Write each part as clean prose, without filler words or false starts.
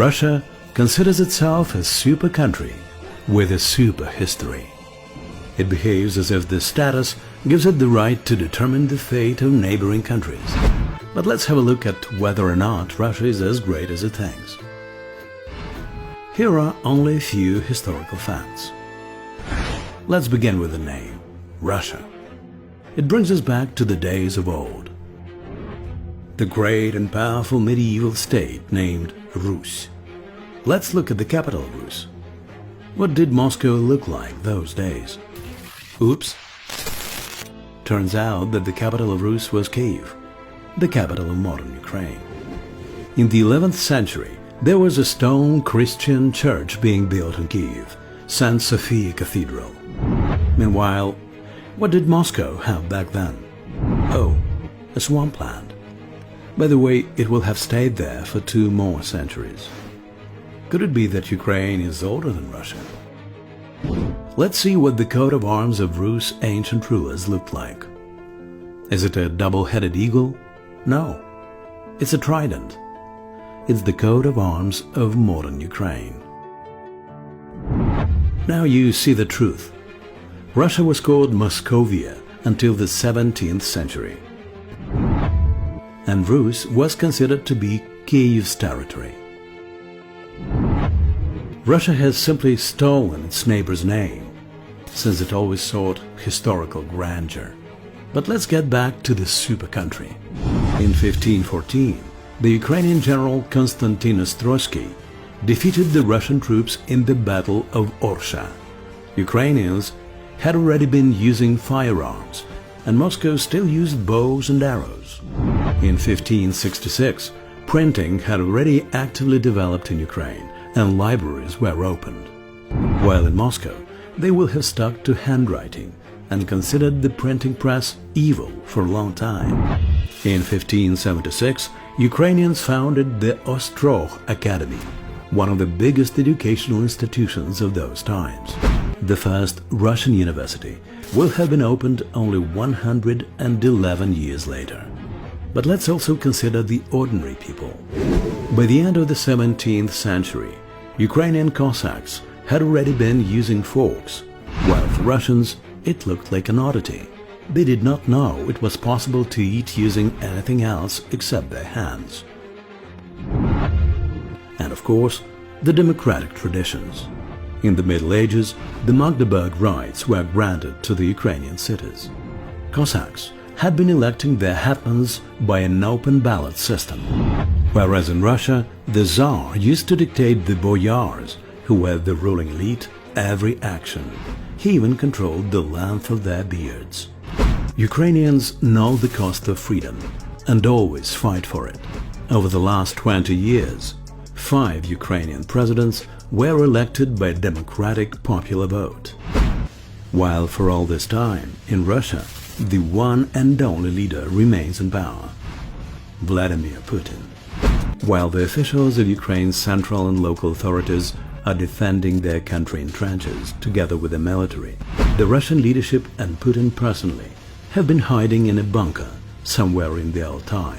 Russia considers itself a super country with a super history. It behaves as if this status gives it the right to determine the fate of neighboring countries. But let's have a look at whether or not Russia is as great as it thinks. Here are only a few historical facts. Let's begin with the name, Russia. It brings us back to the days of old. The great and powerful medieval state named Rus. Let's look at the capital of Rus. What did Moscow look like those days? Oops. Turns out that the capital of Rus was Kiev, the capital of modern Ukraine. In the 11th century, there was a stone Christian church being built in Kiev, St. Sophia Cathedral. Meanwhile, what did Moscow have back then? Oh, a swampland. By the way, it will have stayed there for 2 more centuries. Could it be that Ukraine is older than Russia? Let's see what the coat of arms of Rus' ancient rulers looked like. Is it a double-headed eagle? No, it's a trident. It's the coat of arms of modern Ukraine. Now you see the truth. Russia was called Moscovia until the 17th century. And Rus was considered to be Kiev's territory. Russia has simply stolen its neighbor's name, since it always sought historical grandeur. But let's get back to the super country. In 1514, the Ukrainian general Konstantin Ostrogsky defeated the Russian troops in the Battle of Orsha. Ukrainians had already been using firearms, and Moscow still used bows and arrows. In 1566, printing had already actively developed in Ukraine, and libraries were opened. While in Moscow, they will have stuck to handwriting and considered the printing press evil for a long time. In 1576, Ukrainians founded the Ostrog Academy, one of the biggest educational institutions of those times. The first Russian university will have been opened only 111 years later. But let's also consider the ordinary people. By the end of the 17th century, Ukrainian Cossacks had already been using forks, while for Russians it looked like an oddity. They did not know it was possible to eat using anything else except their hands. And of course, the democratic traditions. In the Middle Ages, the Magdeburg rights were granted to the Ukrainian cities. Cossacks had been electing their hetmans by an open ballot system, whereas in Russia, the Tsar used to dictate the boyars, who were the ruling elite, every action. He even controlled the length of their beards. Ukrainians know the cost of freedom and always fight for it. Over the last 20 years, 5 Ukrainian presidents were elected by democratic popular vote. While for all this time, in Russia, the one and only leader remains in power, Vladimir Putin. While the officials of Ukraine's central and local authorities are defending their country in trenches together with the military, the Russian leadership and Putin personally have been hiding in a bunker somewhere in the Altai.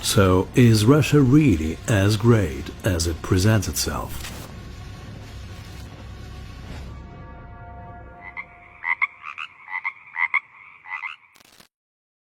So is Russia really as great as it presents itself?